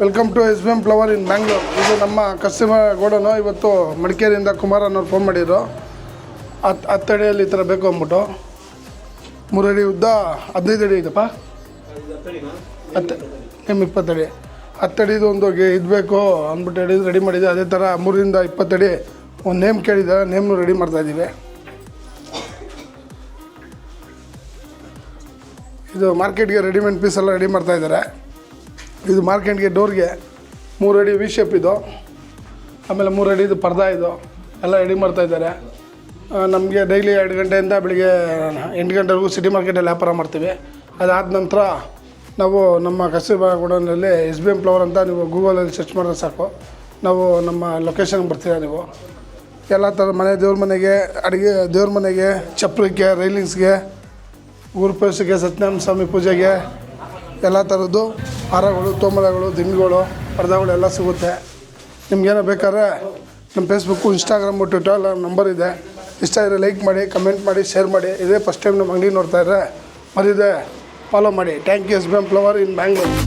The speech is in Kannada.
Welcome to SBM flower in Bangalore. ಇದು ನಮ್ಮ ಕಸ್ಟಮರ್ ಗೋಡನು. ಇವತ್ತು ಮಡಿಕೇರಿಯಿಂದ ಕುಮಾರ್ ಅನ್ನೋರು ಫೋನ್ ಮಾಡಿದ್ರು. 10 ಅಡಿಯಲ್ಲಿ ಈ ಥರ ಬೇಕು ಅಂದ್ಬಿಟ್ಟು 3 ಅಡಿ ಉದ್ದ 15 ಅಡಿ ಇದಪ್ಪ. 10 20 ಅಡಿ 10 ಅಡಿದು ಒಂದು ಇದು ಬೇಕು ಅಂದ್ಬಿಟ್ಟು ರೆಡಿ ಮಾಡಿದ್ದೆ. ಅದೇ ಥರ 3ರಿಂದ 20 ಅಡಿ ಒಂದು ನೇಮ್ ಕೇಳಿದ್ದಾರೆ. ನೇಮ್ನು ರೆಡಿ ಮಾಡ್ತಾಯಿದ್ದೀವಿ. ಇದು ಮಾರ್ಕೆಟ್ಗೆ ರೆಡಿಮೇಡ್ ಪೀಸೆಲ್ಲ ರೆಡಿ ಮಾಡ್ತಾಯಿದ್ದಾರೆ. ಇದು ಮಾರ್ಕೆಟ್ಗೆ ಡೋರ್ಗೆ 3 ಅಡಿ ವಿ ಶೇಪ್ ಇದು, ಆಮೇಲೆ 3 ಅಡಿದು ಪರ್ದ ಇದು ಎಲ್ಲ ರೆಡಿ ಮಾಡ್ತಾಯಿದ್ದಾರೆ. ನಮಗೆ ಡೈಲಿ 2 ಗಂಟೆಯಿಂದ ಬೆಳಿಗ್ಗೆ 8 ಗಂಟೆವರೆಗೂ ಸಿಟಿ ಮಾರ್ಕೆಟಲ್ಲಿ ವ್ಯಾಪಾರ ಮಾಡ್ತೀವಿ. ಅದಾದ ನಂತರ ನಾವು ನಮ್ಮ ಕಸ್ತೂರ್ಬಾ ಗೋಡೌನಲ್ಲಿ SBM ಫ್ಲವರ್ ಅಂತ ನೀವು ಗೂಗಲಲ್ಲಿ ಸರ್ಚ್ ಮಾಡಿದ್ರೆ ಸಾಕು, ನಾವು ನಮ್ಮ ಲೊಕೇಶನ್ಗೆ ಬರ್ತೀರಾ. ನೀವು ಎಲ್ಲ ಥರ ಮನೆ, ದೇವ್ರ ಮನೆಗೆ, ಅಡುಗೆ ದೇವ್ರ ಮನೆಗೆ, ಚಪ್ಪಲಿಗೆ, ರೈಲಿಂಗ್ಸ್ಗೆ, ಗುರುಪ್ರವೇಶಕ್ಕೆ, ಸತ್ಯನಾರಾಯಣ ಸ್ವಾಮಿ ಪೂಜೆಗೆ ಎಲ್ಲ ಥರದ್ದು ಹಾರಗಳು, ತೋಮರಗಳು, ದಿಂಡುಗಳು, ಪರ್ದಗಳು ಎಲ್ಲ ಸಿಗುತ್ತೆ. ನಿಮ್ಗೇನೋ ಬೇಕಾದ್ರೆ ನಮ್ಮ ಫೇಸ್ಬುಕ್ಕು, ಇನ್ಸ್ಟಾಗ್ರಾಮು, ಟ್ವಿಟರ್ ಎಲ್ಲ ನಂಬರ್ ಇದೆ. ಇಷ್ಟ ಇದ್ದರೆ ಲೈಕ್ ಮಾಡಿ, ಕಮೆಂಟ್ ಮಾಡಿ, ಶೇರ್ ಮಾಡಿ. ಇದೇ ಫಸ್ಟ್ ಟೈಮ್ ನಮ್ಮ ಅಂಗಡಿ ನೋಡ್ತಾಯಿದ್ರೆ ಮರಿದೆ ಫಾಲೋ ಮಾಡಿ. Thank you SBM flower in Bangalore.